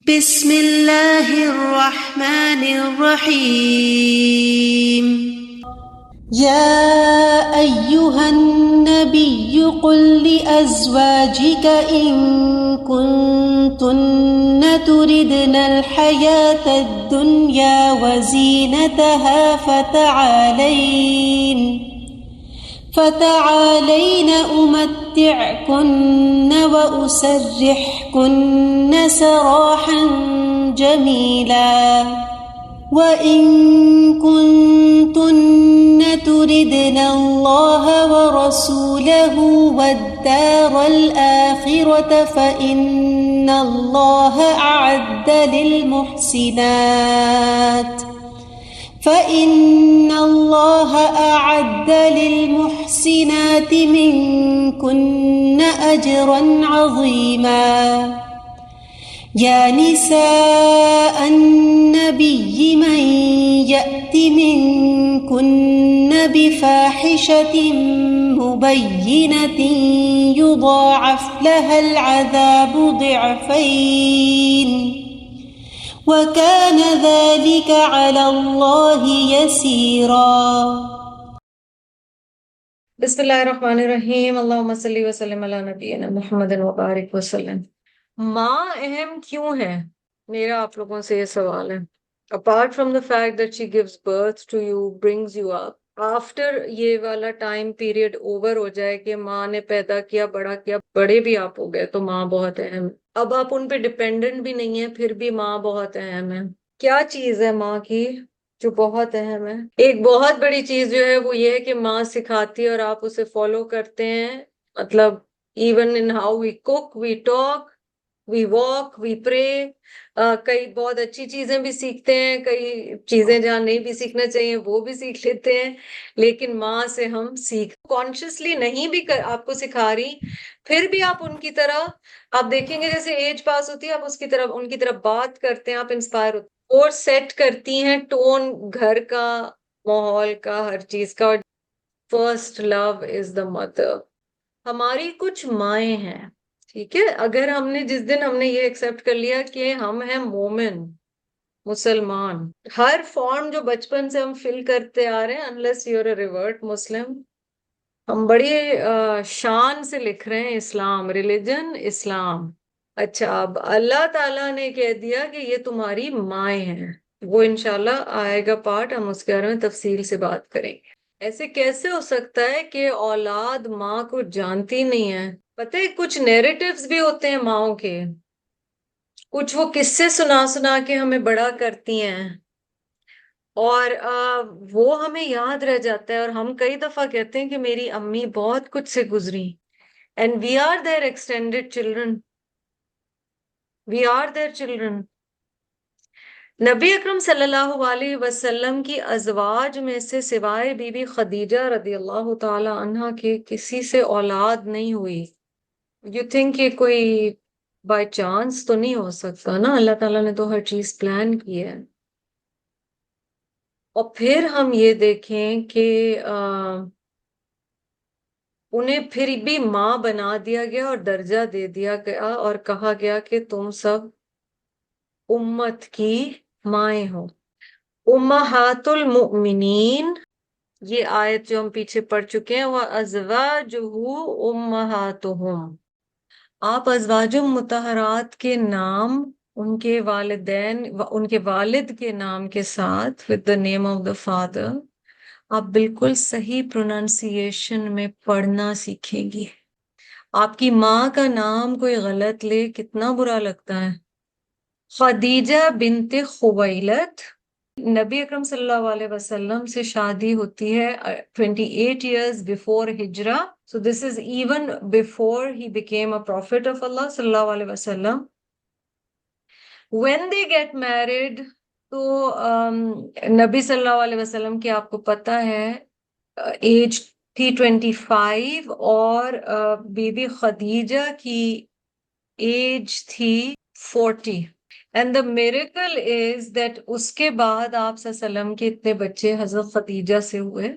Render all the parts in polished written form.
بسم اللہ الرحمن الرحیم یا ایہا النبی قل لأزواجک ان کنتن تردن الحیاة الدنیا وزینتها فتعالين أمتعكن وأسرحكن سراحا جميلا وإن كنتن تردن الله ورسوله والدار الآخرة فإن الله أعد للمحسنات منكن أجرا عظيما يا نساء النبي من يأت منكن بفاحشة مبينة يضاعف لها العذاب ضعفين وَكَانَ ذَلِكَ عَلَى اللَّهِ يَسِيرًا۔ بسم اللہ الرحمن الرحیم، اللہم صلی وسلم علی نبینا محمد وبارک وسلم۔ ماں اہم کیوں ہے؟ میرا آپ لوگوں سے یہ سوال ہے۔ Apart from the fact that she gives birth to you, brings you up, after یہ والا ٹائم پیریڈ اوور ہو جائے کہ ماں نے پیدا کیا، بڑا کیا، بڑے بھی آپ ہو گئے تو ماں بہت اہم ہے۔ اب آپ ان پہ ڈپینڈنٹ بھی نہیں ہیں، پھر بھی ماں بہت اہم ہے۔ کیا چیز ہے ماں کی جو بہت اہم ہے؟ ایک بہت بڑی چیز جو ہے وہ یہ ہے کہ ماں سکھاتی ہے اور آپ اسے فالو کرتے ہیں، مطلب even in how we cook, we talk, we walk, we pray. کئی بہت اچھی چیزیں بھی سیکھتے ہیں، کئی چیزیں جہاں نہیں بھی سیکھنا چاہیے وہ بھی سیکھ لیتے ہیں، لیکن ماں سے ہم کانشیسلی نہیں بھی آپ کو سکھا رہی، پھر بھی آپ ان کی طرح، آپ دیکھیں گے جیسے ایج پاس ہوتی ہے آپ ان کی طرف بات کرتے ہیں، آپ انسپائر ہوتے ہیں اور سیٹ کرتی ہیں ٹون گھر کا، ماحول کا، ہر چیز کا۔ First love is the mother. ہماری کچھ مائیں ہیں، ٹھیک ہے؟ اگر جس دن ہم نے یہ ایکسپٹ کر لیا کہ ہم ہیں مومن، مسلمان، ہر فارم جو بچپن سے ہم فل کرتے آ رہے ہیں، unless you're a revert Muslim، ہم بڑی شان سے لکھ رہے ہیں اسلام، ریلیجن اسلام۔ اچھا، اب اللہ تعالیٰ نے کہہ دیا کہ یہ تمہاری مائیں ہیں، وہ انشاءاللہ آئے گا پارٹ، ہم اس کے بارے میں تفصیل سے بات کریں گے۔ ایسے کیسے ہو سکتا ہے کہ اولاد ماں کو جانتی نہیں ہے؟ پتہ ہے کچھ نیریٹیوز بھی ہوتے ہیں ماؤں کے، کچھ وہ قصے سنا سنا کے ہمیں بڑا کرتی ہیں اور وہ ہمیں یاد رہ جاتا ہے، اور ہم کئی دفعہ کہتے ہیں کہ میری امی بہت کچھ سے گزری، and we are their extended children, we are their children. نبی اکرم صلی اللہ علیہ وسلم کی ازواج میں سے سوائے بی بی خدیجہ رضی اللہ تعالی عنہ کے کسی سے اولاد نہیں ہوئی۔ یو تھنک کہ کوئی بائی چانس تو نہیں ہو سکتا نا، اللہ تعالیٰ نے تو ہر چیز پلان کی ہے۔ اور پھر ہم یہ دیکھیں کہ انہیں پھر بھی ماں بنا دیا گیا اور درجہ دے دیا گیا اور کہا گیا کہ تم سب امت کی مائیں ہو۔ امہات المؤمنین، یہ آیت جو ہم پیچھے پڑھ چکے ہیں، وَأَزْوَاجُهُ أُمَّهَاتُهُمْ، آپ ازواج مطہرات کے نام ان کے والدین، ان کے والد کے نام کے ساتھ with the name of the father، آپ بالکل صحیح پروننسیشن میں پڑھنا سیکھیں گی۔ آپ کی ماں کا نام کوئی غلط لے کتنا برا لگتا ہے۔ خدیجہ بنت خویلد، نبی اکرم صلی اللہ علیہ وسلم سے شادی ہوتی ہے 28 years before ہجرہ، so this is even before he became a prophet of Allah صلی اللہ علیہ وسلم۔ when they get married، تو نبی صلی اللہ علیہ وسلم کی آپ کو پتہ ہے ایج تھی 25 اور بی بی خدیجہ کی ایج تھی 40۔ And the miracle is that اس کے بعد آپ صلی اللہ علیہ وسلم کے اتنے بچے حضرت خدیجہ سے ہوئے،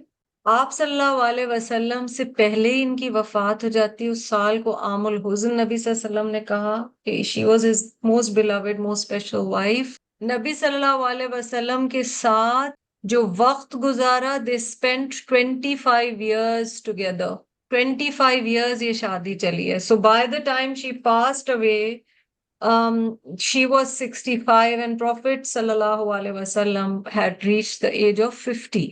آپ صلی اللہ علیہ وسلم سے پہلے ہی ان کی وفات ہو جاتی ہے. اس سال کو عام الحزن نبی صلی اللہ علیہ وسلم نے کہا کہ she was his most beloved most special wife. نبی صلی اللہ علیہ وسلم کے ساتھ جو وقت گزارا, they spent 25 years together. 25 years یہ شادی چلی ہے. So by the time she passed away, she was 65 and Prophet sallallahu alaihi wasallam had reached the age of 50.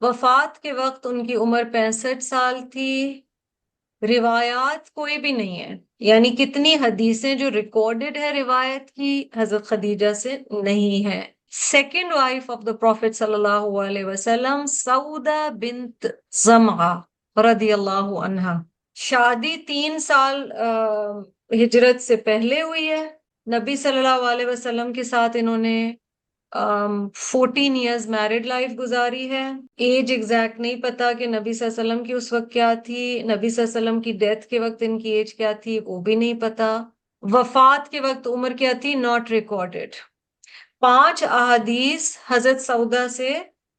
وفات کے وقت ان کی عمر 65 سال تھی. روایات کوئی بھی نہیں ہے, یعنی کتنی حدیثیں جو ریکارڈڈ ہے روایت کی حضرت خدیجہ سے نہیں ہے. Second wife of the prophet صلی اللہ علیہ وسلم سعودہ بنت زمعہ رضی اللہ عنہا. شادی 3 سال ہجرت سے پہلے ہوئی ہے. نبی صلی اللہ علیہ وسلم کے ساتھ انہوں نے 14 ایئرز میرڈ لائف گزاری ہے. ایج ایگزیکٹ نہیں پتا کہ نبی صلی اللہ علیہ وسلم کی اس وقت کیا تھی, نبی صلی اللہ علیہ وسلم کی ڈیتھ کے وقت ان کی ایج کیا تھی وہ بھی نہیں پتا. وفات کے وقت عمر کیا تھی, ناٹ ریکارڈڈ. 5 احادیث حضرت سعودہ سے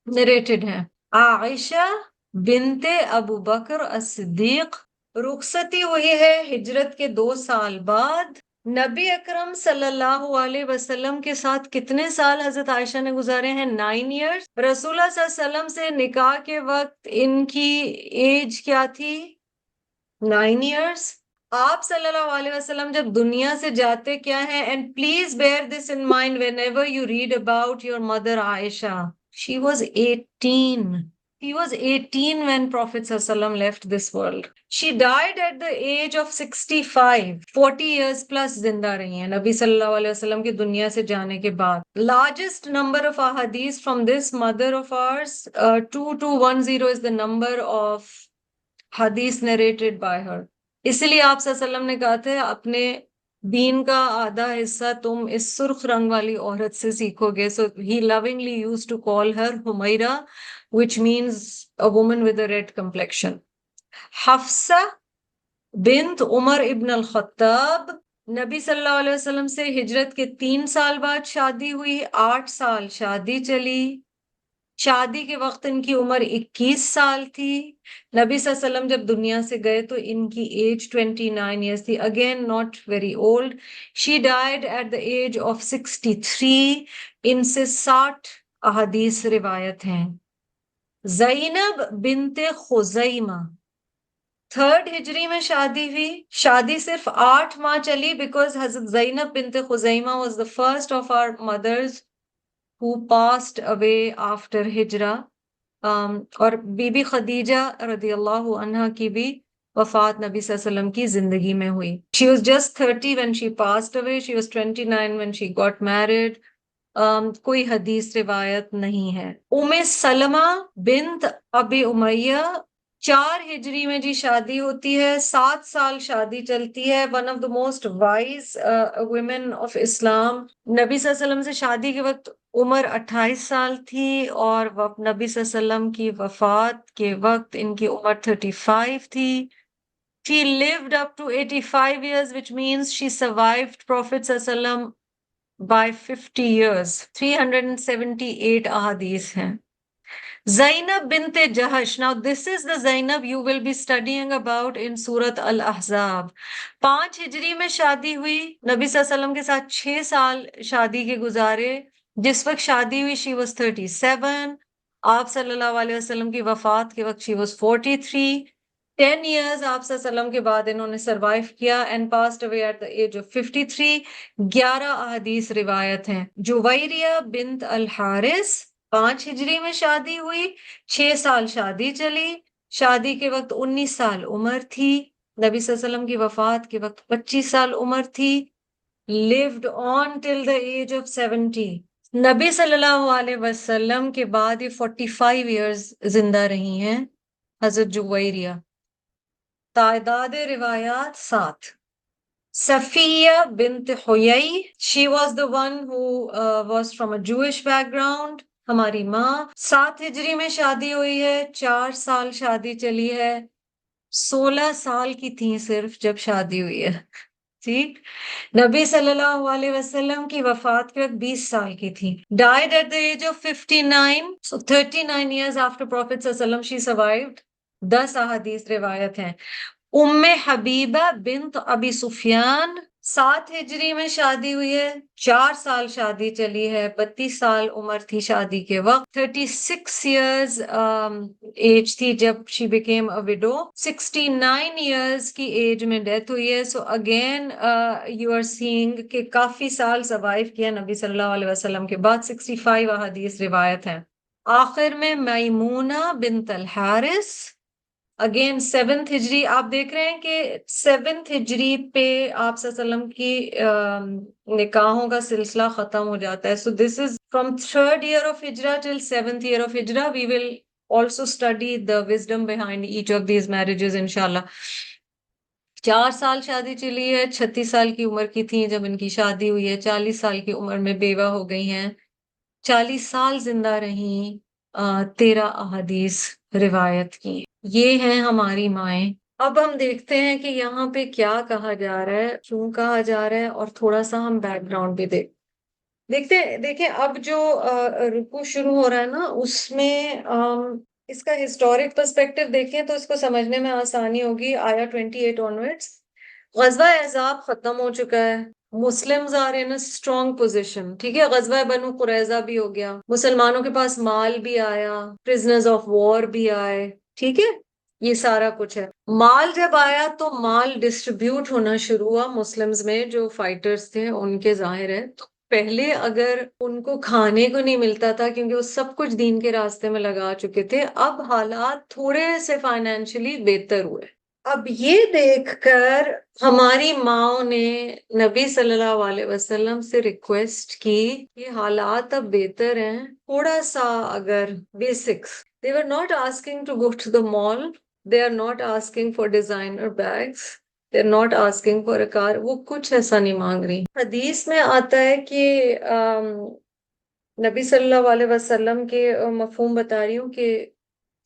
نریٹڈ ہیں. عائشہ بنت ابو بکر الصدیق, رخصتی ہوئی ہے ہجرت کے 2 سال بعد. نبی اکرم صلی اللہ علیہ وسلم کے ساتھ کتنے سال حضرت عائشہ نے گزارے ہیں؟ 9 ایئرز. رسول اللہ صلی اللہ علیہ وسلم سے نکاح کے وقت ان کی ایج کیا تھی؟ 9 ایئرز. آپ صلی اللہ علیہ وسلم جب دنیا سے جاتے کیا ہیں, and please bear this in mind whenever you read about your mother Aisha, she was 18. He was 18 when Prophet ﷺ left this world. She died at the age of 65. 40 years plus زندہ رہی ہیں نبی صلی اللہ علیہ وسلم کی دنیا سے جانے کے بعد. Largest number of ahadith from this mother of ours, 2210 is the number of hadith narrated by her. اس لیے آپ صلی اللہ علیہ وسلم نے کہا تھا اپنے دین کا آدھا حصہ تم اس سرخ رنگ والی عورت سے سیکھو گے. So he lovingly used to call her Humaira, which means a woman with a red complexion. Hafsa بنت عمر ابن الخطاب, نبی صلی اللہ علیہ وسلم سے ہجرت کے 3 سال بعد شادی ہوئی. 8 سال شادی چلی. شادی کے وقت ان کی عمر 21 سال تھی. نبی صلی اللہ علیہ وسلم جب دنیا سے گئے تو ان کی ایج 29 ایئرس تھی. Again not very old. She died at the age of 63. ان سے 60 احادیث روایت ہیں. زینب بنت خزیمہ, 3rd ہجری میں شادی ہوئی. شادی صرف 8 ماہ چلی because حضرت زینب بنت خزیمہ was the first of our mothers who passed away after ہجرہ. اور بی بی خدیجہ رضی اللہ عنہا کی بھی وفات نبی صلی اللہ علیہ وسلم کی زندگی میں ہوئی. She was just 30 when she passed away. She was 29 when she got married. کوئی حدیث روایت نہیں ہے. ام سلمہ بنت ابی امیہ, 4 ہجری میں جی شادی ہوتی ہے. 7 سال شادی چلتی ہے. One of the most wise women of Islam. نبی صلی اللہ علیہ وسلم سے شادی کے وقت عمر 28 سال تھی اور نبی صلی اللہ علیہ وسلم کی وفات کے وقت ان کی عمر 35 تھی. She lived up to 85 years, which means she survived Prophet صلی اللہ علیہ وسلم by 50 years. 378 ahadith ہیں. Zainab bint Jahash. Now this is the Zainab you will be studying about in Surat Al-Ahzab. 5 ہجری میں شادی ہوئی. نبی صلی اللہ علیہ وسلم کے ساتھ 6 سال شادی کے گزارے. جس وقت شادی ہوئی she was 37. آپ صلی اللہ علیہ وسلم کی وفات کے وقت she was 43. 10 years آپ صلی اللہ علیہ وسلم کے بعد انہوں نے سروائیو کیا and passed away at the age of 53. 11 احادیث روایت ہیں. جویریہ بنت الحارث, 5 ہجری میں شادی ہوئی. 6 سال شادی چلی. شادی کے وقت 19 سال عمر تھی. نبی صلی اللہ علیہ وسلم کی وفات کے وقت 25 سال عمر تھی. lived on till the age of 70. نبی صلی اللہ علیہ وسلم کے بعد یہ 45 ایئرز زندہ رہی ہیں حضرت جویریہ. تعداد روایات 7. صفیہ بنت حیی, she was the one who was from a Jewish background. ہماری ماں. 7 ہجری میں شادی ہوئی ہے. 4 سال شادی چلی ہے. 16 سال کی تھی صرف جب شادی ہوئی ہے. ٹھیک. نبی صلی اللہ علیہ وسلم کی وفات کے وقت 20 سال کی تھی. Died at the age of 59. So 39 years after Prophet صلی اللہ علیہ وسلم she survived. 10 احادیث روایت ہیں. ام حبیبہ بنت ابی سفیان 7 ہجری میں شادی ہوئی ہے. 4 سال شادی چلی ہے. 32 سال عمر تھی شادی کے وقت. 36 ایئرز ایج تھی جب شی بیکیم اے وڈو. 69 ایئرز کی ایج میں ڈیتھ ہوئی ہے. سو اگین یو آر سینگ کہ کافی سال سروائیو کیا نبی صلی اللہ علیہ وسلم کے بعد. 65 احادیث روایت ہیں. آخر میں میمونہ بنت الحارث اگین 7th ہجری. آپ دیکھ رہے ہیں کہ 7th ہجری پہ آپ صلی اللہ علیہ وسلم کی نکاحوں کا سلسلہ ختم ہو جاتا ہے. So this is from 3rd year of Hijra till 7th year of Hijra. We will also study the wisdom behind each of these marriages انشاءاللہ. 4 سال شادی چلی ہے. 36 سال کی عمر کی تھی جب ان کی شادی ہوئی ہے. 40 سال کی عمر میں بیوہ ہو گئی ہیں. 40 سال زندہ رہیں. 13 احادیث روایت کی. یہ ہیں ہماری مائیں. اب ہم دیکھتے ہیں کہ یہاں پہ کیا کہا جا رہا ہے, کیوں کہا جا رہا ہے, اور تھوڑا سا ہم بیک گراؤنڈ بھی دیکھیں. اب جو رکوع شروع ہو رہا ہے نا, اس میں اس کا ہسٹورک پرسپیکٹو دیکھیں تو اس کو سمجھنے میں آسانی ہوگی. آیا 28 آنورڈس غزوہ احزاب ختم ہو چکا ہے. Muslims are in a strong position. ٹھیک ہے, غزوہ بنو قریظہ بھی ہو گیا. مسلمانوں کے پاس مال بھی آیا. پرزنرز آف وار بھی آئے. ٹھیک ہے, یہ سارا کچھ ہے. مال جب آیا تو مال ڈسٹریبیوٹ ہونا شروع ہوا مسلمز میں. جو فائٹرز تھے ان کے ظاہر ہے تو پہلے اگر ان کو کھانے کو نہیں ملتا تھا کیونکہ وہ سب کچھ دین کے راستے میں لگا چکے تھے. اب حالات تھوڑے سے فائنینشلی بہتر ہوئے. اب یہ دیکھ کر ہماری ماؤں نے نبی صلی اللہ علیہ وسلم سے ریکویسٹ کی کہ حالات اب بہتر ہیں, تھوڑا سا اگر basics. They were not asking to go to the mall. They are not asking for designer bags. They're not asking for a car. وہ کچھ ایسا نہیں مانگ رہی. حدیث میں آتا ہے کہ نبی صلی اللہ علیہ وسلم کے مفہوم بتا رہی ہوں کہ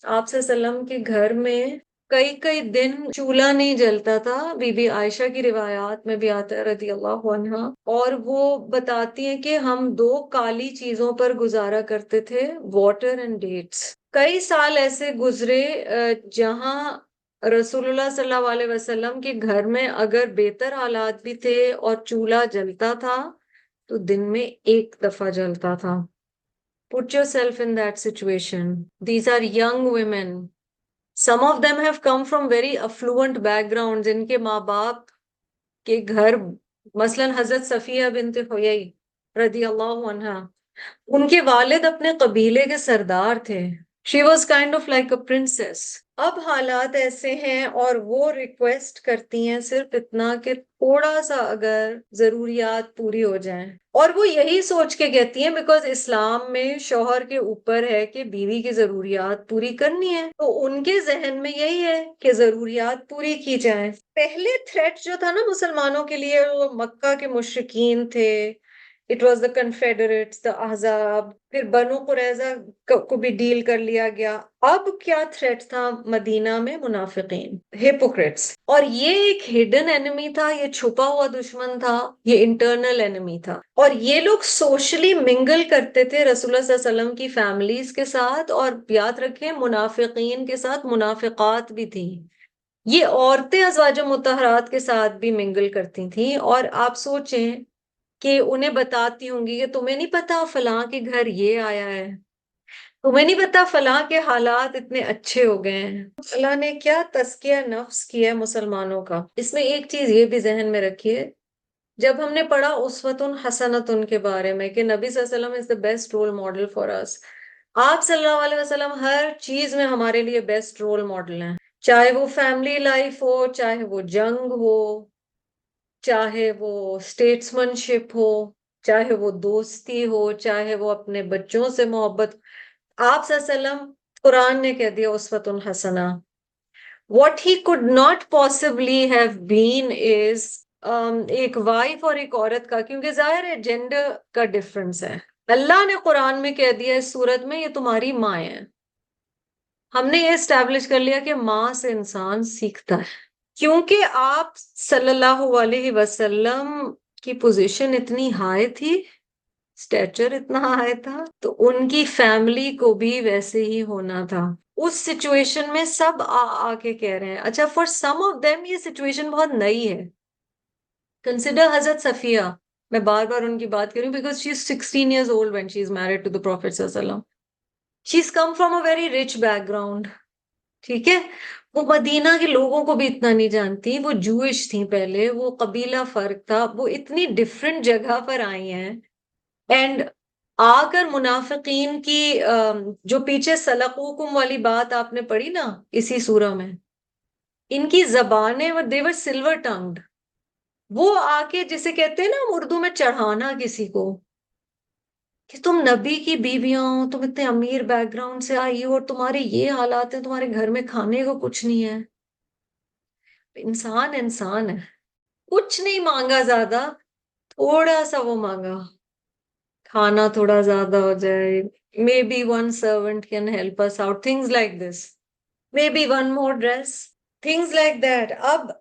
آپ صلی اللہ علیہ وسلم کے گھر میں کئی دن چولہا نہیں جلتا تھا. بی بی عائشہ کی روایات میں بھی آتا ہے رضی اللہ عنہا, اور وہ بتاتی ہیں کہ ہم 2 کالی چیزوں پر گزارا کرتے تھے, واٹر اینڈ ڈیٹس. کئی سال ایسے گزرے جہاں رسول اللہ صلی اللہ علیہ وسلم کے گھر میں اگر بہتر حالات بھی تھے اور چولہا جلتا تھا تو دن میں 1 دفعہ جلتا تھا. Put yourself in that situation. These are young women. Some of them have come from very affluent backgrounds. ان کے ماں باپ کے گھر, مثلا حضرت صفیہ بنت حیی رضی اللہ عنہا, ان کے والد اپنے قبیلے کے سردار تھے. She was kind of like a princess. اب حالات ایسے ہیں اور وہ ریکویسٹ کرتی ہیں صرف اتنا کہ تھوڑا سا اگر ضروریات پوری ہو جائیں. اور وہ یہی سوچ کے کہتی ہیں بیکاز اسلام میں شوہر کے اوپر ہے کہ بیوی کی ضروریات پوری کرنی ہے, تو ان کے ذہن میں یہی ہے کہ ضروریات پوری کی جائیں. پہلے تھریٹ جو تھا نا مسلمانوں کے لیے, وہ مکہ کے مشرکین تھے. It was the Confederates, the احزاب, پھر بنو قریظہ کو بھی ڈیل کر لیا گیا. اب کیا تھریٹ تھا مدینہ میں؟ منافقین, ہیپوکریٹس. اور یہ ایک ہڈن اینیمی تھا, یہ چھپا ہوا دشمن تھا, یہ انٹرنل اینیمی تھا. اور یہ لوگ سوشلی منگل کرتے تھے رسول اللہ صلی اللہ علیہ وسلم کی فیملیز کے ساتھ, اور یاد رکھیں منافقین کے ساتھ منافقات بھی تھیں. یہ عورتیں ازواج مطہرات کے ساتھ بھی منگل کرتی تھیں. اور آپ سوچیں کہ انہیں بتاتی ہوں گی کہ تمہیں نہیں پتا فلاں کے گھر یہ آیا ہے, تمہیں نہیں پتا فلاں کے حالات اتنے اچھے ہو گئے ہیں. اللہ نے کیا تزکیہ نفس کیا ہے مسلمانوں کا. اس میں ایک چیز یہ بھی ذہن میں رکھیے, جب ہم نے پڑھا اسوۃ حسنۃ کے بارے میں کہ نبی صلی اللہ علیہ وسلم از the best role model for us. آپ صلی اللہ علیہ وسلم ہر چیز میں ہمارے لیے بیسٹ رول ماڈل ہیں, چاہے وہ فیملی لائف ہو, چاہے وہ جنگ ہو, چاہے وہ اسٹیٹسمن شپ ہو, چاہے وہ دوستی ہو, چاہے وہ اپنے بچوں سے محبت. آپ صلی اللہ علیہ وسلم, قرآن نے کہہ دیا اسوۃ حسنہ. What he could not possibly have been is ایک وائف اور ایک عورت کا, کیونکہ ظاہر ہے جینڈر کا ڈفرنس ہے. اللہ نے قرآن میں کہہ دیا اس صورت میں یہ تمہاری ماں ہے. ہم نے یہ اسٹیبلش کر لیا کہ ماں سے انسان سیکھتا ہے. کیونکہ آپ صلی اللہ علیہ وسلم کی پوزیشن اتنی ہائی تھی، اسٹیچر اتنا ہائی تھا، تو ان کی فیملی کو بھی ویسے ہی ہونا تھا۔ اس سچویشن میں سب آ کے کہہ رہے ہیں۔ اچھا، فار سم آف دیم یہ سچویشن بہت نئی ہے۔ کنسیڈر حضرت صفیہ، میں بار بار ان کی بات کروں because she is 16 years old when she is married to the Prophet صلی اللہ علیہ وسلم. She's come from a very rich background. ٹھیک ہے، وہ مدینہ کے لوگوں کو بھی اتنا نہیں جانتی، وہ جوئش تھیں پہلے، وہ قبیلہ فرق تھا، وہ اتنی ڈفرینٹ جگہ پر آئی ہیں، اینڈ آ کر منافقین کی جو پیچھے سلقوکم والی بات آپ نے پڑھی نا اسی سورہ میں، ان کی زبانیں they were silver tongued. وہ آ کے جسے کہتے ہیں نا ہم اردو میں چڑھانا کسی کو، کہ تم نبی کی بیویاں ہو، تم اتنے امیر بیک گراؤنڈ سے آئی ہو اور تمہارے یہ حالات ہیں، تمہارے گھر میں کھانے کو کچھ نہیں ہے۔ انسان انسان ہے، کچھ نہیں مانگا زیادہ، تھوڑا سا وہ مانگا، کھانا تھوڑا زیادہ ہو جائے، maybe one servant can help us out, things like this, maybe one more dress, things like that. اب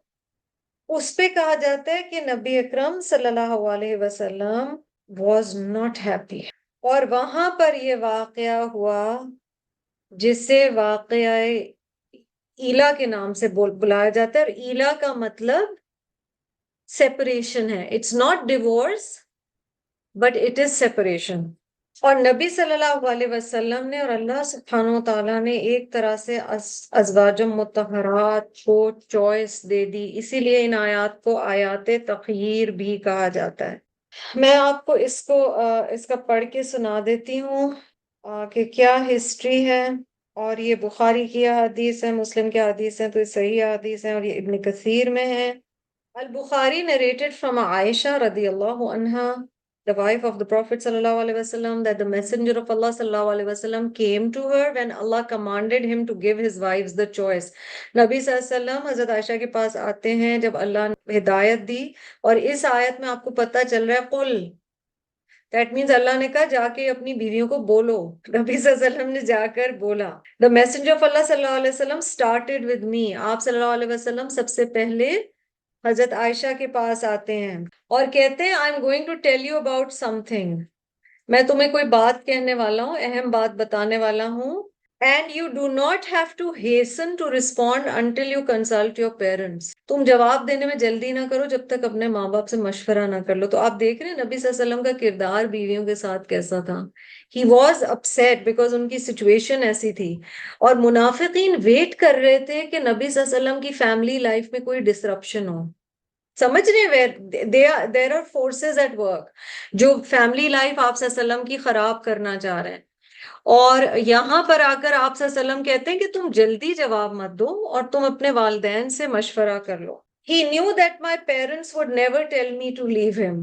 اس پہ کہا جاتا ہے کہ نبی اکرم صلی اللہ علیہ وسلم واز ناٹ ہیپی، اور وہاں پر یہ واقعہ ہوا جسے واقعہ ایلا کے نام سے بلایا جاتا ہے، اور ایلا کا مطلب سیپریشن ہے۔ It's not divorce but it is separation. اور نبی صلی اللہ علیہ وسلم نے اور اللہ سبحانہ و تعالیٰ نے ایک طرح سے ازواج مطہرات کو چوائس دے دی، اسی لیے ان آیات کو آیات تخییر بھی کہا جاتا ہے۔ میں آپ کو اس کا پڑھ کے سنا دیتی ہوں کہ کیا ہسٹری ہے، اور یہ بخاری کی حدیث ہے، مسلم کی حدیث ہے، تو یہ صحیح حدیث ہے، اور یہ ابن کثیر میں ہے۔ البخاری narrated from Aisha radiyallahu anha, the wife of the Prophet sallallahu alaihi wasallam, that the messenger of Allah sallallahu alaihi wasallam came to her when Allah commanded him to give his wives the choice. نبی صلی اللہ علیہ وسلم حضرت عائشہ کے پاس آتے ہیں جب اللہ نے ہدایت دی، اور اس آیت میں آپ کو پتہ چل رہا ہے قل، دیٹ مینز اللہ نے کہا جا کے اپنی بیویوں کو بولو، نبی صلی اللہ علیہ وسلم نے جا کر بولا۔ The messenger of Allah صلی اللہ علیہ وسلم started with me، آپ صلی اللہ علیہ وسلم سب سے پہلے حضرت عائشہ کے پاس آتے ہیں اور کہتے ہیں I'm going to tell you about something، میں تمہیں کوئی بات کہنے والا ہوں، اہم بات بتانے والا ہوں، and you do not have to hasten to respond until you consult your parents، تم جواب دینے میں جلدی نہ کرو جب تک اپنے ماں باپ سے مشورہ نہ کر لو۔ تو آپ دیکھ رہے ہیں نبی صلی اللہ علیہ وسلم کا کردار بیویوں کے ساتھ کیسا تھا۔ He was upset because ان کی سچویشن ایسی تھی، اور منافقین ویٹ کر رہے تھے کہ نبی صلی اللہ علیہ وسلم کی فیملی لائف میں کوئی ڈسرپشن ہو۔ سمجھ رہے ہیں there are forces at work جو فیملی لائف آپ صلی اللہ علیہ وسلم کی خراب کرنا چاہ رہے ہیں، اور یہاں پر آ کر آپ صلی اللہ علیہ وسلم کہتے ہیں کہ تم جلدی جواب مت دو اور تم اپنے والدین سے مشورہ کر لو۔ He knew that my parents would never tell me to leave him،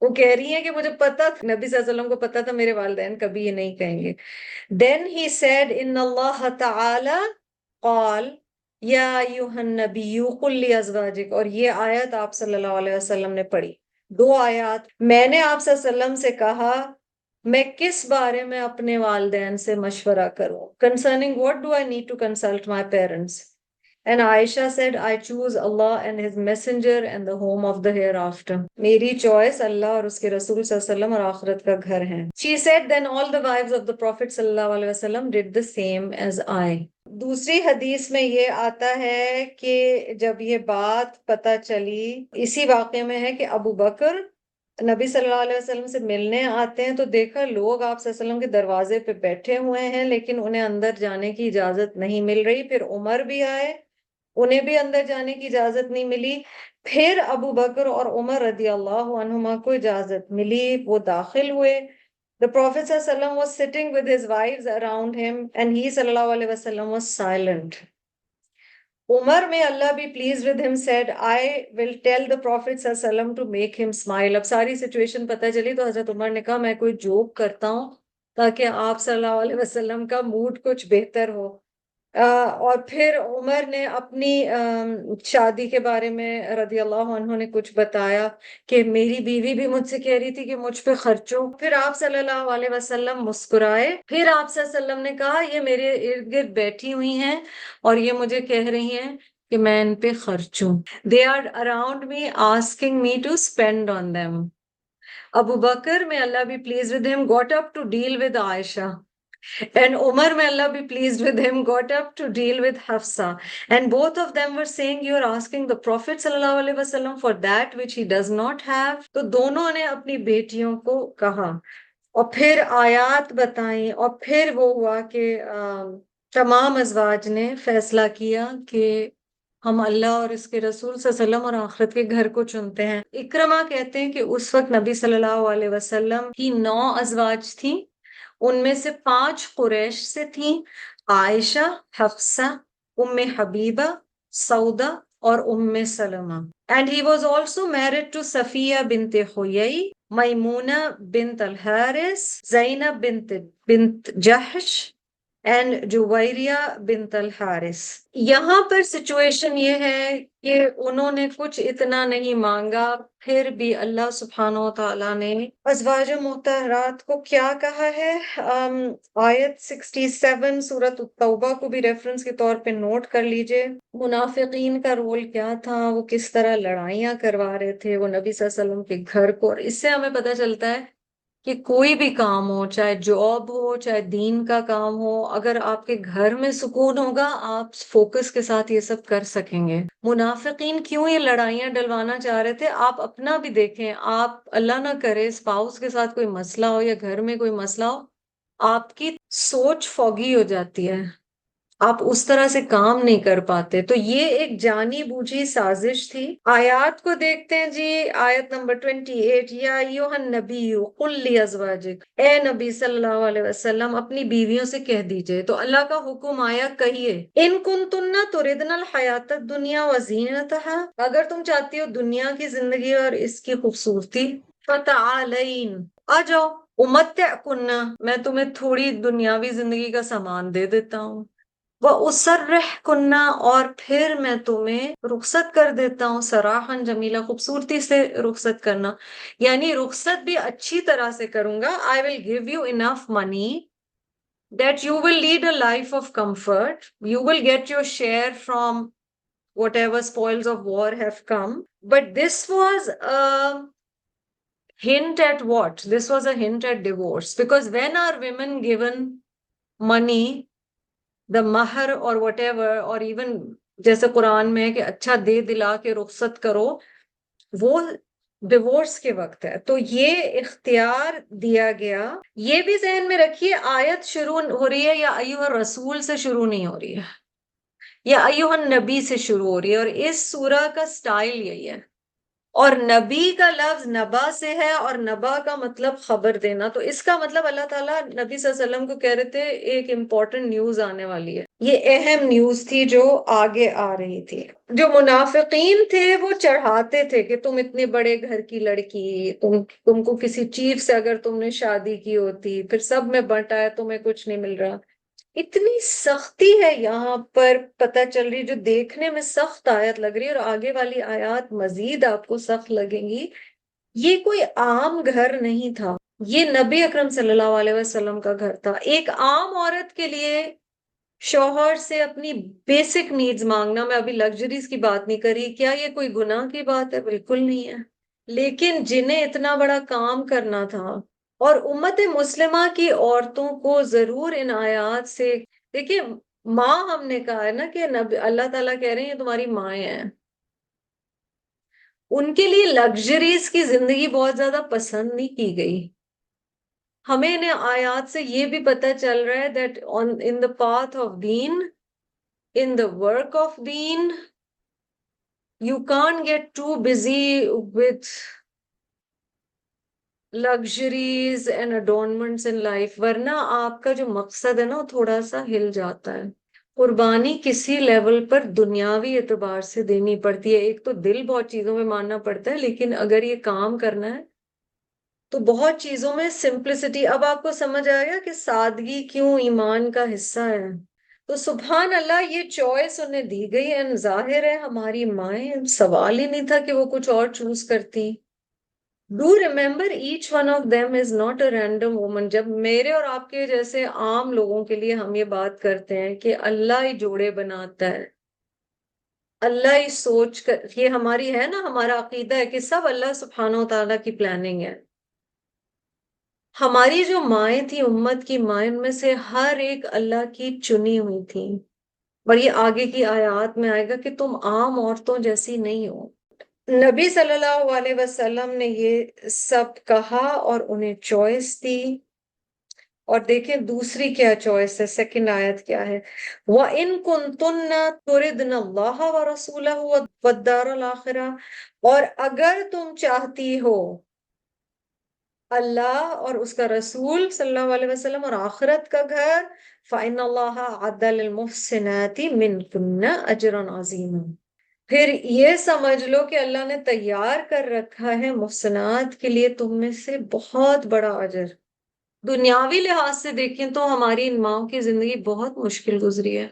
وہ کہہ رہی ہیں کہ مجھے پتا تھا، نبی صلی اللہ علیہ وسلم کو پتا تھا میرے والدین کبھی یہ نہیں کہیں گے۔ Then he said ان اللہ تعالی قال یا ایھا النبی قل لازواجک، اور یہ آیت آپ صلی اللہ علیہ وسلم نے پڑھی، دو آیات۔ میں نے آپ صلی اللہ علیہ وسلم سے کہا میں کس بارے میں اپنے والدین سے مشورہ کروں، concerning what do I need to consult my parents؟ And Aisha said, I choose Allah and His Messenger and the home of the hereafter. میری چوائس اللہ اور اس کے رسول صلی اللہ علیہ وسلم اور آخرت کا گھر ہے۔ She said, then all the wives of the Prophet صلی اللہ علیہ وسلم did the same as I. دوسری حدیث میں یہ آتا ہے کہ جب یہ بات پتہ چلی، اسی واقعے میں ہے کہ ابو بکر نبی صلی اللہ علیہ وسلم سے ملنے آتے ہیں، تو دیکھا لوگ آپ صلی اللہ علیہ وسلم کے دروازے پہ بیٹھے ہوئے ہیں لیکن انہیں اندر جانے کی اجازت نہیں مل رہی۔ پھر عمر بھی آئے، انہیں بھی اندر جانے کی اجازت نہیں ملی۔ پھر ابو بکر اور عمر رضی اللہ عنہما کو اجازت ملی، وہ داخل ہوئے۔ The Prophet صلی اللہ علیہ وسلم was sitting with his wives around him and he صلی اللہ علیہ وسلم was silent. عمر میں اللہ بھی pleased with him said, I will tell the Prophet صلی اللہ علیہ وسلم to make him smile. اب ساری سچویشن پتہ چلی تو حضرت عمر نے کہا میں کوئی جوک کرتا ہوں تاکہ آپ صلی اللہ علیہ وسلم کا موڈ کچھ بہتر ہو۔ اور پھر عمر نے اپنی شادی کے بارے میں رضی اللہ عنہ نے کچھ بتایا کہ میری بیوی بھی مجھ سے کہہ رہی تھی کہ مجھ پہ خرچو۔ پھر آپ صلی اللہ علیہ وسلم مسکرائے، پھر آپ صلی اللہ علیہ وسلم نے کہا یہ میرے ارد گرد بیٹھی ہوئی ہیں اور یہ مجھے کہہ رہی ہیں کہ میں ان پہ خرچوں. They are around me asking me to spend on them. Abu Bakr, may Allah be pleased with him, got up to deal with Aisha. And Umar, may Allah be pleased with him, got up to deal with Hafsa. And both of them were saying, you are asking the Prophet sallallahu alaihi wasallam for that which he does not have. تو دونوں نے اپنی بیٹیوں کو کہا اور پھر آیات بتائیں اور پھر وہ ہوا کہ تمام ازواج نے فیصلہ کیا کہ ہم اللہ اور اس کے رسول صلی اللہ علیہ وسلم اور آخرت کے گھر کو چنتے ہیں. اکرما کہتے ہیں کہ اس وقت نبی صلی اللہ علیہ وسلم کی 9 ازواج تھیں، ان میں سے 5 قریش سے تھیں، عائشہ، حفصہ، ام حبیبہ، سودا اور ام سلمہ. And he was also married to Safiya bint Huyay, Maimuna bint al-Haris, Zainab bint Jahsh and Juwayriya bint al-Haris. یہاں پر سچویشن یہ ہے کہ انہوں نے کچھ اتنا نہیں مانگا، پھر بھی اللہ سبحانہ و تعالیٰ نے ازواج مطہرات کو کیا کہا ہے. آیت 67 سورۃ التوبہ کو بھی ریفرنس کے طور پہ نوٹ کر لیجئے. منافقین کا رول کیا تھا، وہ کس طرح لڑائیاں کروا رہے تھے وہ نبی صلی اللہ علیہ وسلم کے گھر کو. اور اس سے ہمیں پتہ چلتا ہے کہ کوئی بھی کام ہو، چاہے جاب ہو، چاہے دین کا کام ہو، اگر آپ کے گھر میں سکون ہوگا آپ فوکس کے ساتھ یہ سب کر سکیں گے. منافقین کیوں یہ لڑائیاں ڈلوانا چاہ رہے تھے؟ آپ اپنا بھی دیکھیں، آپ اللہ نہ کرے اسپاؤس کے ساتھ کوئی مسئلہ ہو یا گھر میں کوئی مسئلہ ہو، آپ کی سوچ فوگی ہو جاتی ہے، آپ اس طرح سے کام نہیں کر پاتے. تو یہ ایک جانی بوجھی سازش تھی. آیات کو دیکھتے ہیں جی. آیت نمبر 28، یا ایھا النبی قل لازواجک، اے نبی صلی اللہ علیہ وسلم اپنی بیویوں سے کہہ دیجئے. تو اللہ کا حکم آیا، کہیے ان کنتن تردن الحیات الدنیا وزینتہا، اگر تم چاہتی ہو دنیا کی زندگی اور اس کی خوبصورتی، فتعالین، آ جاؤ، امتعکن، میں تمہیں تھوڑی دنیاوی زندگی کا سامان دے دیتا ہوں، وَأُسَرِّحْكُنَّ، اور پھر میں تمہیں رخصت کر دیتا ہوں، سراحً جمیلہ، خوبصورتی سے رخصت کرنا، یعنی رخصت بھی اچھی طرح سے کروں گا. I will give you enough money that you will lead a life of comfort. You will get your share from whatever spoils of war have come. But this was a hint at what? This was a hint at divorce. Because when are women given money, the mahar or whatever, اور even جیسے قرآن میں ہے کہ اچھا دے دلا کے رخصت کرو، وہ ڈیورس کے وقت ہے. تو یہ اختیار دیا گیا. یہ بھی ذہن میں رکھیے، آیت شروع ہو رہی ہے یا ایھا الرسول سے شروع نہیں ہو رہی ہے، یا ایھا النبی سے شروع ہو رہی ہے. اور اس سورہ کا سٹائل یہی ہے. اور نبی کا لفظ نبا سے ہے، اور نبا کا مطلب خبر دینا. تو اس کا مطلب اللہ تعالیٰ نبی صلی اللہ علیہ وسلم کو کہہ رہے تھے ایک امپورٹنٹ نیوز آنے والی ہے. یہ اہم نیوز تھی جو آگے آ رہی تھی. جو منافقین تھے وہ چڑھاتے تھے کہ تم اتنے بڑے گھر کی لڑکی، تم کو کسی چیف سے اگر تم نے شادی کی ہوتی، پھر سب میں بانٹا ہے، تمہیں کچھ نہیں مل رہا. اتنی سختی ہے یہاں پر پتہ چل رہی، جو دیکھنے میں سخت آیت لگ رہی ہے، اور آگے والی آیات مزید آپ کو سخت لگیں گی. یہ کوئی عام گھر نہیں تھا، یہ نبی اکرم صلی اللہ علیہ وسلم کا گھر تھا. ایک عام عورت کے لیے شوہر سے اپنی بیسک نیڈز مانگنا، میں ابھی لگژریز کی بات نہیں کری، کیا یہ کوئی گناہ کی بات ہے؟ بالکل نہیں ہے. لیکن جنہیں اتنا بڑا کام کرنا تھا، اور امت مسلمہ کی عورتوں کو ضرور ان آیات سے، دیکھیں ماں ہم نے کہا ہے نا کہ اللہ تعالیٰ کہہ رہے ہیں یہ تمہاری مائیں ہیں. ان کے لیے لگژریز کی زندگی بہت زیادہ پسند نہیں کی گئی. ہمیں ان آیات سے یہ بھی پتہ چل رہا ہے that in the path of deen, in the work of deen, you can't get too busy with luxuries and adornments in life، ورنہ آپ کا جو مقصد ہے نا وہ تھوڑا سا ہل جاتا ہے. قربانی کسی لیول پر دنیاوی اعتبار سے دینی پڑتی ہے. ایک تو دل بہت چیزوں میں ماننا پڑتا ہے، لیکن اگر یہ کام کرنا ہے تو بہت چیزوں میں سمپلسٹی. اب آپ کو سمجھ آئے گا کہ سادگی کیوں ایمان کا حصہ ہے. تو سبحان اللہ یہ چوائس انہیں دی گئی، and ظاہر ہے ہماری مائیں، سوال ہی نہیں تھا کہ وہ کچھ اور چوز کرتی. Do remember each one of them is not a random woman. جب میرے اور آپ کے جیسے عام لوگوں کے لیے ہم یہ بات کرتے ہیں کہ اللہ ہی جوڑے بناتا ہے، اللہ ہی سوچ کر، یہ ہماری ہے نا، ہمارا عقیدہ ہے کہ سب اللہ سبحانہ و تعالیٰ کی پلاننگ ہے. ہماری جو مائیں تھیں، امت کی مائیں، ان میں سے ہر ایک اللہ کی چنی ہوئی تھی. اور یہ آگے کی آیات میں آئے گا کہ تم عام عورتوں جیسی نہیں ہو. نبی صلی اللہ علیہ وسلم نے یہ سب کہا اور انہیں چوائس دی. اور دیکھیں دوسری کیا چوائس ہے، سیکنڈ آیت کیا ہے، وَإِن كُنتُنَّ تُرِدْنَ اللَّهَ وَرَسُولَهُ وَالدَّارَ الْآخِرَةَ، اور اگر تم چاہتی ہو اللہ اور اس کا رسول صلی اللہ علیہ وسلم اور آخرت کا گھر، فَإِنَّ اللَّهَ أَعَدَّ لِلْمُحْسِنَاتِ مِنْكُنَّ أَجْرًا عَظِيمًا. پھر یہ سمجھ لو کہ اللہ نے تیار کر رکھا ہے محسنات کے لیے تم میں سے بہت بڑا اجر. دنیاوی لحاظ سے دیکھیں تو ہماری ان ماؤں کی زندگی بہت مشکل گزری ہے،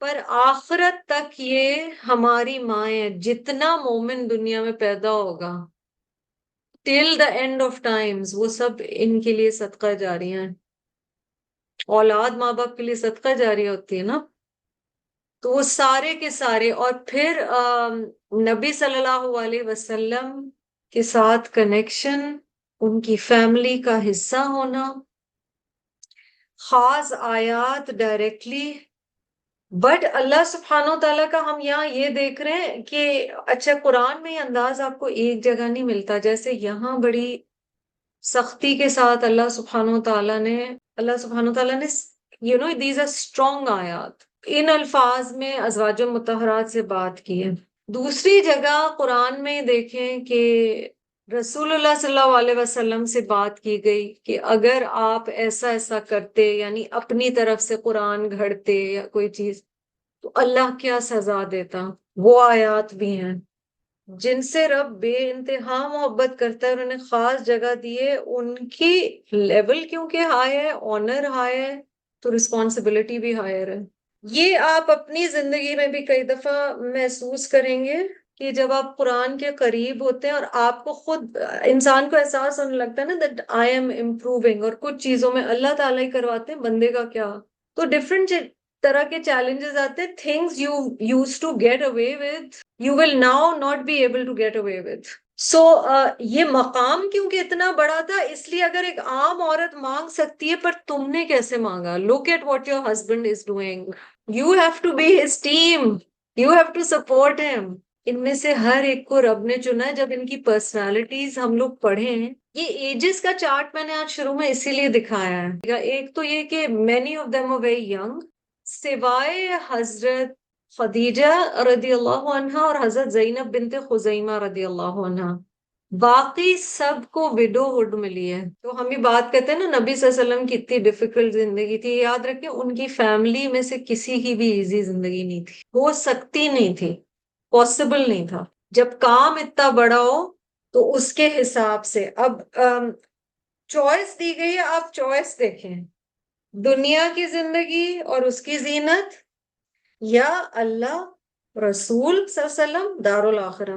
پر آخرت تک یہ ہماری مائیں، جتنا مومن دنیا میں پیدا ہوگا ٹل دا اینڈ آف ٹائمز، وہ سب ان کے لیے صدقہ جاریہ ہیں. اولاد ماں باپ کے لیے صدقہ جاریہ ہوتی ہے نا، تو وہ سارے کے سارے. اور پھر نبی صلی اللہ علیہ وسلم کے ساتھ کنیکشن، ان کی فیملی کا حصہ ہونا، خاص آیات ڈائریکٹلی. بٹ اللہ سبحانہ و تعالیٰ کا ہم یہاں یہ دیکھ رہے ہیں کہ اچھا قرآن میں یہ انداز آپ کو ایک جگہ نہیں ملتا، جیسے یہاں بڑی سختی کے ساتھ اللہ سبحانہ و تعالیٰ نے دیز آر اسٹرانگ آیات، ان الفاظ میں ازواج مطہرات سے بات کی ہے. دوسری جگہ قرآن میں دیکھیں کہ رسول اللہ صلی اللہ علیہ وسلم سے بات کی گئی کہ اگر آپ ایسا ایسا کرتے، یعنی اپنی طرف سے قرآن گھڑتے یا کوئی چیز، تو اللہ کیا سزا دیتا. وہ آیات بھی ہیں جن سے رب بے انتہا محبت کرتا ہے اور انہیں خاص جگہ دی ہے. ان کی لیول کیونکہ ہائی ہے، آنر ہائی ہے، تو رسپانسبلٹی بھی ہائر ہے. یہ آپ اپنی زندگی میں بھی کئی دفعہ محسوس کریں گے کہ جب آپ قرآن کے قریب ہوتے ہیں اور آپ کو خود انسان کو احساس ہونے لگتا ہے نا that I am improving، اور کچھ چیزوں میں اللہ تعالیٰ ہی کرواتے ہیں، بندے کا کیا. تو ڈفرینٹ طرح کے چیلنجز آتے ہیں. Things you used to get away with you will now not be able to get away with. So یہ مقام کیونکہ اتنا بڑا تھا، اس لیے اگر ایک عام عورت مانگ سکتی ہے، پر تم نے کیسے مانگا؟ Look at what your husband is doing, you have to be his team, you have to support him. ان میں سے ہر ایک کو رب نے چنا ہے. جب ان کی پرسنالٹیز ہم لوگ پڑھے ہیں، یہ ایجز کا چارٹ میں نے آج شروع میں اسی لیے دکھایا ہے. ایک تو یہ کہ many of them are very young, سوائے حضرت خدیجہ رضی اللہ عنہ اور حضرت زینب بنت خزیمہ رضی اللہ عنہ، باقی سب کو وڈو ہوڈ ملی ہے. تو ہم بھی بات کرتے ہیں نا نبی صلی اللہ علیہ وسلم کی اتنی ڈیفیکلٹ زندگی تھی، یاد رکھیں ان کی فیملی میں سے کسی کی بھی ایزی زندگی نہیں تھی، ہو سکتی نہیں تھی، پاسبل نہیں تھا. جب کام اتنا بڑا ہو تو اس کے حساب سے. اب چوائس دی گئی ہے، آپ چوائس دیکھیں، دنیا کی زندگی اور اس کی زینت، یا اللہ رسول صلی اللہ علیہ وسلم دار الاخرہ.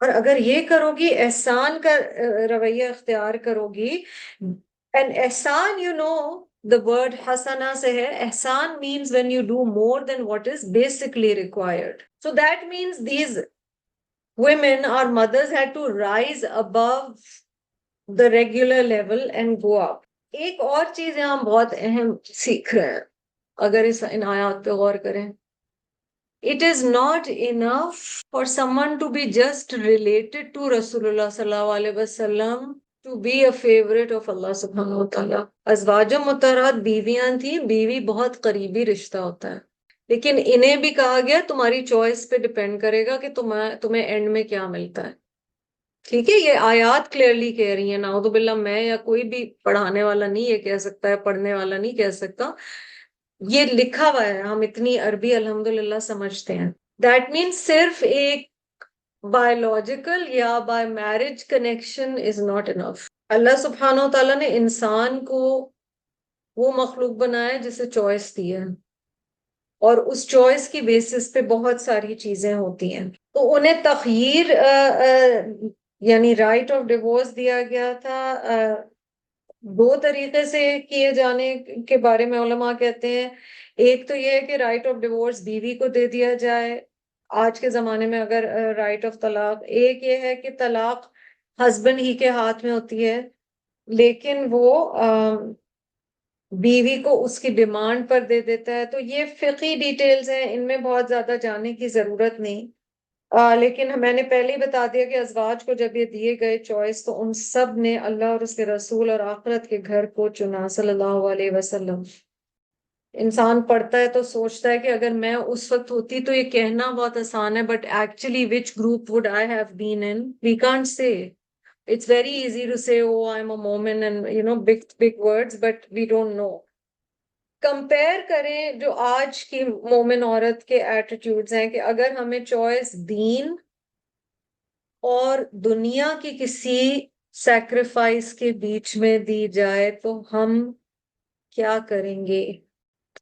اور اگر یہ کرو گی، احسان کا رویہ اختیار کرو گی، and احسان the word حسنہ سے ہے. احسان means when you do more than what is basically required. So that means these women or mothers had to rise above the regular level and go up. ایک اور چیز یہاں بہت اہم سیکھ رہے ہیں اگر ان آیات پہ غور کریں. It is not enough for someone to be just related to Rasulullah sallallahu alaihi wasallam to be a favorite of Allah subhanahu wa ta'ala. ازواج مطہرات بیویاں تھیں، بیوی بہت قریبی رشتہ ہوتا ہے، لیکن انہیں بھی کہا گیا تمہاری چوائس پہ ڈیپینڈ کرے گا کہ تمہیں اینڈ میں کیا ملتا ہے. ٹھیک ہے، یہ آیات کلیئرلی کہہ رہی ہیں. نعوذ باللہ میں یا کوئی بھی پڑھانے والا نہیں یہ کہہ سکتا ہے، پڑھنے والا نہیں کہہ سکتا، یہ لکھا ہوا ہے. ہم اتنی عربی الحمدللہ سمجھتے ہیں. دیٹ مینس صرف ایک بایولوجیکل یا by marriage connection is not enough. اللہ سبحانہ و تعالیٰ نے انسان کو وہ مخلوق بنایا جسے چوائس دی ہے، اور اس چوائس کی بیسس پہ بہت ساری چیزیں ہوتی ہیں. تو انہیں تخییر یعنی رائٹ آف ڈیورس دیا گیا تھا. دو طریقے سے کیے جانے کے بارے میں علماء کہتے ہیں. ایک تو یہ ہے کہ رائٹ آف ڈیورس بیوی کو دے دیا جائے آج کے زمانے میں اگر رائٹ آف طلاق، ایک یہ ہے کہ طلاق ہسبینڈ ہی کے ہاتھ میں ہوتی ہے، لیکن وہ بیوی کو اس کی ڈیمانڈ پر دے دیتا ہے. تو یہ فقہی ڈیٹیلز ہیں، ان میں بہت زیادہ جانے کی ضرورت نہیں. لیکن میں نے پہلے ہی بتا دیا کہ ازواج کو جب یہ دیے گئے چوائس تو ان سب نے اللہ اور اس کے رسول اور آخرت کے گھر کو چنا صلی اللہ علیہ وسلم. انسان پڑھتا ہے تو سوچتا ہے کہ اگر میں اس وقت ہوتی تو یہ کہنا بہت آسان ہے، but actually which group would I have been in, we can't say. It's very easy to say, oh, I'm a Mormon and, big words, but we don't know. Compare کریں جو آج کی مومن عورت کے ایٹیٹیوڈز ہیں کہ اگر ہمیں چوائس دین اور دنیا کی کسی سیکریفائس کے بیچ میں دی جائے تو ہم کیا کریں گے.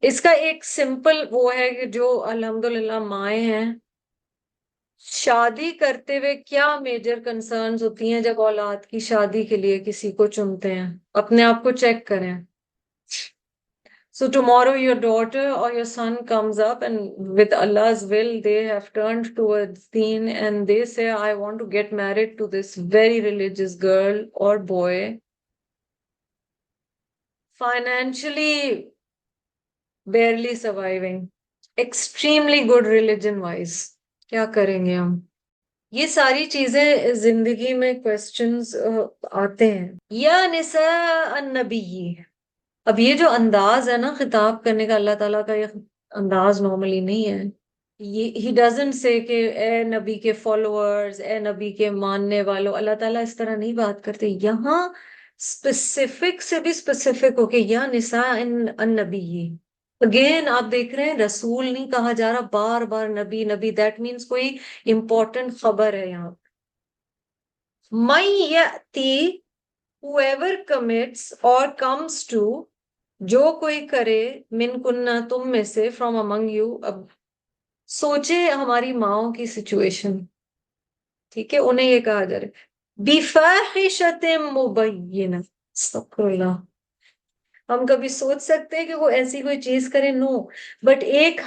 اس کا ایک سمپل وہ ہے کہ جو الحمدللہ مائیں ہیں، شادی کرتے ہوئے کیا میجر کنسرنز ہوتی ہیں جب اولاد کی شادی کے لیے کسی کو چنتے ہیں، اپنے آپ کو چیک کریں. So tomorrow your daughter or your son comes up and with Allah's will they have turned towards deen and they say, I want to get married to this very religious girl or boy. Financially barely surviving, extremely good religion wise. کیا کریں گے ہم؟ یہ ساری چیزیں زندگی میں questions آتے ہیں. یا نساء النبی، اب یہ جو انداز ہے نا خطاب کرنے کا، اللہ تعالیٰ کا یہ انداز نارملی نہیں ہے. ہی ڈزنٹ سے کہ اے نبی کے فالوورز، اے نبی کے ماننے والوں، اللہ تعالیٰ اس طرح نہیں بات کرتے. یہاں اسپیسیفک سے بھی اسپیسیفک ہو کہ یا نساء النبی. اگین آپ دیکھ رہے ہیں رسول نہیں کہا جا رہا، بار بار نبی نبی. دیٹ مینس کوئی امپورٹنٹ خبر ہے یہاں. من یأتی، whoever commits or comes to، جو کوئی کرے، من کنہ تم میں سے، from among you. اب سوچے ہماری ماؤں کی سچویشن، ٹھیک ہے، انہیں یہ کہا جا رہا ہے بفاحشۃ مبینہ. استغفر اللہ. ہم کبھی سوچ سکتے ہیں کہ وہ ایسی کوئی چیز کرے؟ نو. بٹ ایک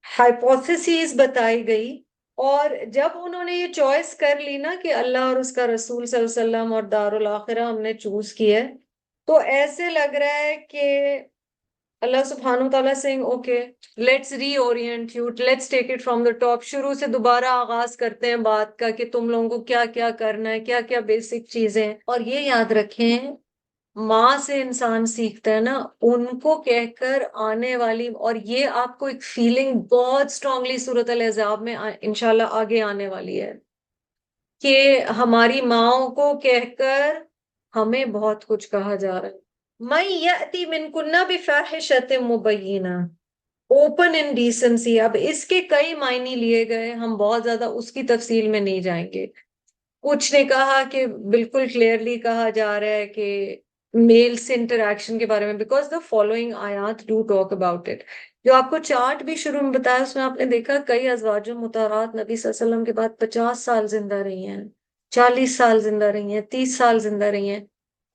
ہائپوتھیسز بتائی گئی، اور جب انہوں نے یہ چوائس کر لی نا کہ اللہ اور اس کا رسول صلی اللہ علیہ وسلم اور دار الاخرہ ہم نے چوز کیا ہے، تو ایسے لگ رہا ہے کہ اللہ سبحانہ وتعالیٰ saying okay, let's reorient you, let's take it from the top. شروع سے دوبارہ آغاز کرتے ہیں بات کا کہ تم لوگوں کو کیا کیا کرنا ہے، کیا کیا بیسک چیزیں. اور یہ یاد رکھیں، ماں سے انسان سیکھتا ہے نا، ان کو کہہ کر آنے والی، اور یہ آپ کو ایک فیلنگ بہت اسٹرانگلی صورت الاحزاب میں انشاءاللہ آگے آنے والی ہے کہ ہماری ماؤں کو کہہ کر ہمیں بہت کچھ کہا جا رہا ہے. من یأتی منکن بفاحشۃ مبینہ، اوپن انڈیسنسی. اب اس کے کئی معنی لیے گئے، ہم بہت زیادہ اس کی تفصیل میں نہیں جائیں گے. کچھ نے کہا کہ بالکل کلیئرلی کہا جا رہا ہے کہ میل سے انٹریکشن کے بارے میں، بیکاز دا فالوئنگ آیات ڈو ٹاک اباؤٹ اٹ. جو آپ کو چارٹ بھی شروع میں بتایا اس میں آپ نے دیکھا کئی ازواج مطہرات نبی صلی اللہ علیہ وسلم کے بعد 50 سال زندہ رہی ہیں، 40 سال زندہ رہی ہیں، 30 سال زندہ رہی ہیں.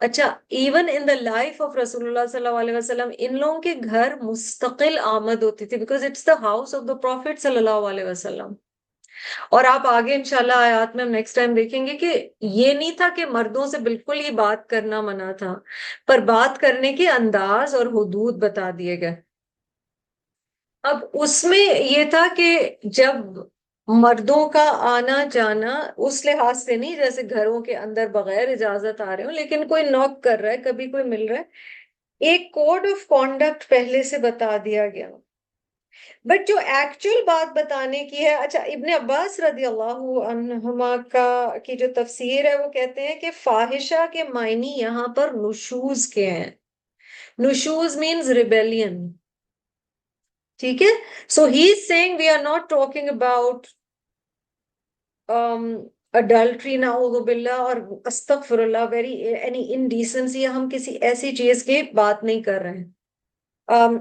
اچھا، even in the life of رسول اللہ صلی اللہ علیہ وسلم ان لوگوں کے گھر مستقل آمد ہوتی تھی، because it's the house of the prophet صلی اللہ علیہ وسلم. اور آپ آگے انشاءاللہ آیات میں ہم نیکسٹ ٹائم دیکھیں گے کہ یہ نہیں تھا کہ مردوں سے بالکل ہی بات کرنا منع تھا، پر بات کرنے کے انداز اور حدود بتا دیے گئے. اب اس میں یہ تھا کہ جب مردوں کا آنا جانا اس لحاظ سے نہیں جیسے گھروں کے اندر بغیر اجازت آ رہے ہوں، لیکن کوئی نوک کر رہا ہے، کبھی کوئی مل رہا ہے، ایک کوڈ آف کانڈکٹ پہلے سے بتا دیا گیا. بٹ جو ایکچوئل بات بتانے کی ہے، اچھا ابن عباس رضی اللہ عنہما کی جو تفسیر ہے وہ کہتے ہیں کہ فاحشہ کے معنی یہاں پر نشوز کے ہیں. نشوز مینز ریبیلین، ٹھیک ہے. So he is saying we are not talking about adultery نعوذ باللہ اور استغفر اللہ ویری اینی انڈیسنسی، ہم کسی ایسی چیز کی بات نہیں کر رہے ہیں.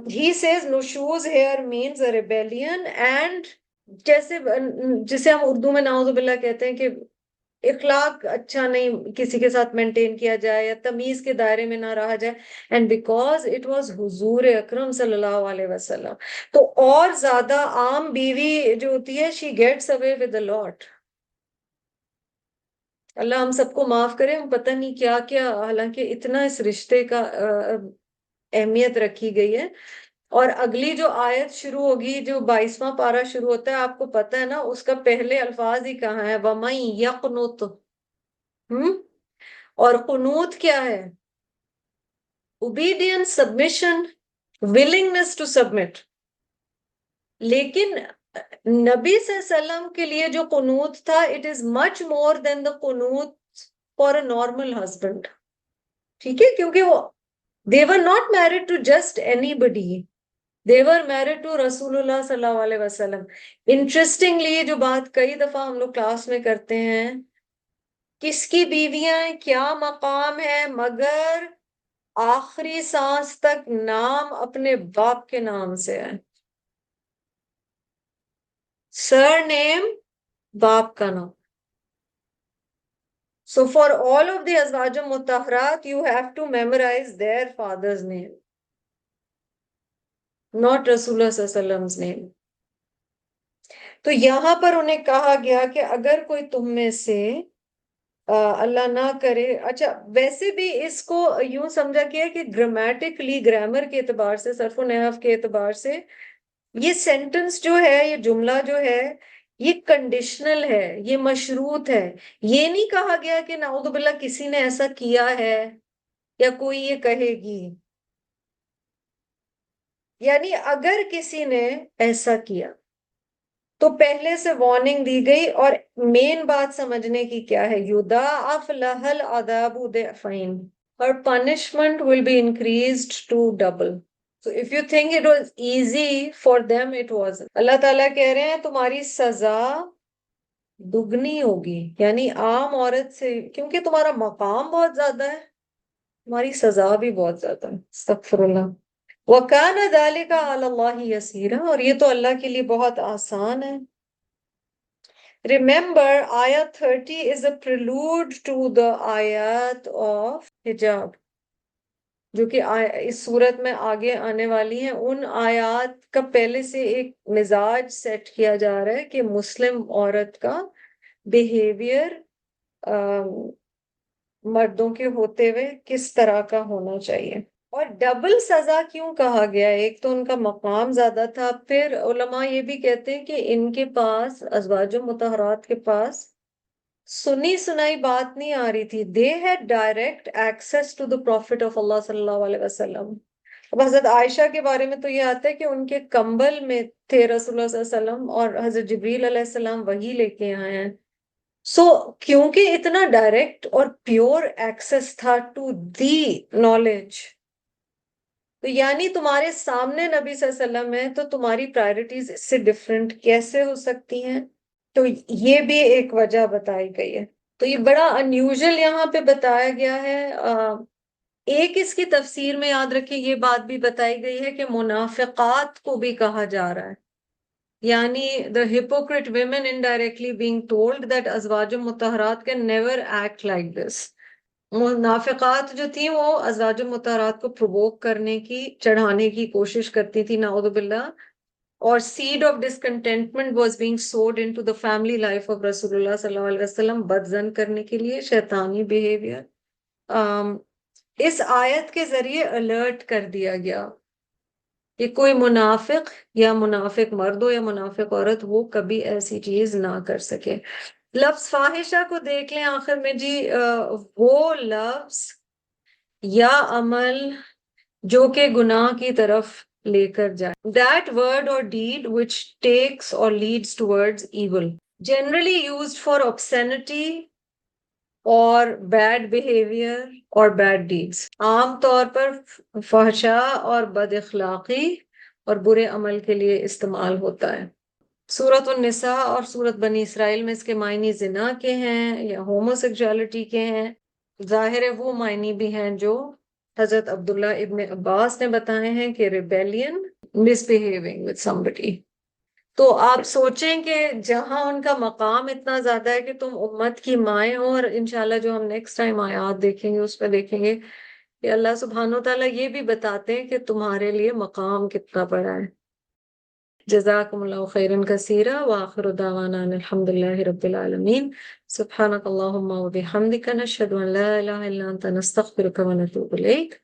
He says nushuz here means a rebellion and جیسے جسے ہم اردو میں نعوذ باللہ کہتے ہیں کہ اخلاق اچھا نہیں کسی کے ساتھ مینٹین کیا جائے یا تمیز کے دائرے میں نہ رہا جائے. اینڈ بیکاز اٹ واز حضور اکرم صلی اللہ علیہ وسلم, تو اور زیادہ عام بیوی جو ہوتی ہے she gets away with a lot. اللہ ہم سب کو معاف کرے, ہم پتہ نہیں کیا کیا, حالانکہ اتنا اس رشتے کا اہمیت رکھی گئی ہے. اور اگلی جو آیت شروع ہوگی, جو 22واں پارہ شروع ہوتا ہے, آپ کو پتہ ہے نا اس کا پہلے الفاظ ہی کہاں ہے, وَمَن يَقْنُتْ. اور قنوت کیا ہے؟ obedience, submission, willingness to submit. لیکن نبی صلی اللہ علیہ وسلم کے لیے جو قنوت تھا, it is much more than the قنوت for a normal husband. ٹھیک ہے, کیونکہ وہ they were not married to just anybody. They were married to رسول اللہ صلی اللہ علیہ وسلم. Interestingly, جو بات کئی دفعہ ہم لوگ کلاس میں کرتے ہیں, کس کی بیویاں ہیں, کیا مقام ہے, مگر آخری سانس تک نام اپنے باپ کے نام سے ہے. سر نیم, باپ کا نام. So for all of the ازواج مطہرات, you have to memorize their father's name, not رسول اللہ صلی اللہ علیہ وسلم's name. تو یہاں پر انہیں کہا گیا کہ اگر کوئی تم میں سے اللہ نہ کرے. اچھا, ویسے بھی اس کو یوں سمجھا گیا کہ گرامیٹکلی, گرامر کے اعتبار سے, صرف و نحو کے اعتبار سے, یہ سینٹنس جو ہے, یہ جملہ جو ہے, یہ کنڈیشنل ہے, یہ مشروط ہے. یہ نہیں کہا گیا کہ نعوذ باللہ کسی نے ایسا کیا ہے یا کوئی یہ کہے گی. یعنی اگر کسی نے ایسا کیا تو پہلے سے وارننگ دی گئی. اور مین بات سمجھنے کی کیا ہے, یضاعف لها العذاب ضعفین, her punishment will be increased to double. So if you think it was easy for them, it wasn't. اللہ تعالیٰ کہہ رہے ہیں تمہاری سزا دگنی ہوگی, یعنی عام عورت سے, کیونکہ تمہارا مقام بہت زیادہ ہے, تمہاری سزا بھی بہت زیادہ ہے. استغفر اللہ. وَكَانَ ذَلِكَ عَلَى اللَّهِ يَسِيرًا, اور یہ تو اللہ کے لیے بہت آسان ہے. Remember, ayat 30 is a prelude to the ayat of hijab, جو کہ اس صورت میں آگے آنے والی ہیں. ان آیات کا پہلے سے ایک مزاج سیٹ کیا جا رہا ہے کہ مسلم عورت کا بیہیویئر مردوں کے ہوتے ہوئے کس طرح کا ہونا چاہیے. اور ڈبل سزا کیوں کہا گیا؟ ایک تو ان کا مقام زیادہ تھا, پھر علماء یہ بھی کہتے ہیں کہ ان کے پاس, ازواج مطہرات کے پاس, سنی سنائی بات نہیں آ رہی تھی. they had direct access to the prophet of Allah صلی اللہ علیہ وسلم. اب حضرت عائشہ کے بارے میں تو یہ آتا ہے کہ ان کے کمبل میں تھے رسول اللہ صلی اللہ علیہ وسلم, اور حضرت جبریل علیہ السلام وہی لے کے آئے ہیں. کیونکہ اتنا ڈائریکٹ اور پیور ایکسس تھا ٹو دی نالج, تو یعنی تمہارے سامنے نبی صلی اللہ علیہ وسلم ہے, تو تمہاری پرائرٹیز اس سے ڈیفرنٹ کیسے ہو سکتی ہیں؟ تو یہ بھی ایک وجہ بتائی گئی ہے. تو یہ بڑا انیوژل یہاں پہ بتایا گیا ہے. ایک اس کی تفسیر میں یاد رکھیں یہ بات بھی بتائی گئی ہے کہ منافقات کو بھی کہا جا رہا ہے, یعنی the hypocrite women indirectly being told that ازواج مطہرات can never act like this. منافقات جو تھیں وہ ازواج مطہرات کو پرووک کرنے کی, چڑھانے کی کوشش کرتی تھی, نعوذ باللہ. اور seed of discontentment was being sowed into the family life of رسول اللہ صلی اللہ علیہ وسلم, بدزن کرنے کے لیے, شیطانی بیہیویئر. اس آیت کے ذریعے الرٹ کر دیا گیا کہ کوئی منافق یا منافق مرد ہو یا منافق عورت, وہ کبھی ایسی چیز نہ کر سکے. لفظ فاحشہ کو دیکھ لیں آخر میں جی, وہ لفظ یا عمل جو کہ گناہ کی طرف لے کر جائے. That word or deed which takes or leads towards evil, generally used for obscenity اور بیڈ بیہیویئر اور بیڈ ڈیڈز. عام طور پر فحشاء اور بد اخلاقی اور برے عمل کے لیے استعمال ہوتا ہے. سورۃ النساء اور سورۃ بنی اسرائیل میں اس کے معنی زنا کے ہیں یا ہومو سیکچوالٹی کے ہیں. ظاہر ہے وہ معنی بھی ہیں جو حضرت عبداللہ ابن عباس نے بتائے ہیں کہ rebellion, miss behaving with somebody. تو آپ سوچیں کہ جہاں ان کا مقام اتنا زیادہ ہے کہ تم امت کی مائیں ہو، اور انشاءاللہ جو ہم نیکسٹ ٹائم آیات دیکھیں گے اس پہ دیکھیں گے کہ اللہ سبحانہ و تعالیٰ یہ بھی بتاتے ہیں کہ تمہارے لیے مقام کتنا بڑا ہے. جزاکم اللہ خیرا کثیرا وآخر دعوانا ان الحمد للہ رب العالمین. سبحانک اللہم وبحمدک نشہد ان لا الہ الا انت نستغفرک ونتوب الیک.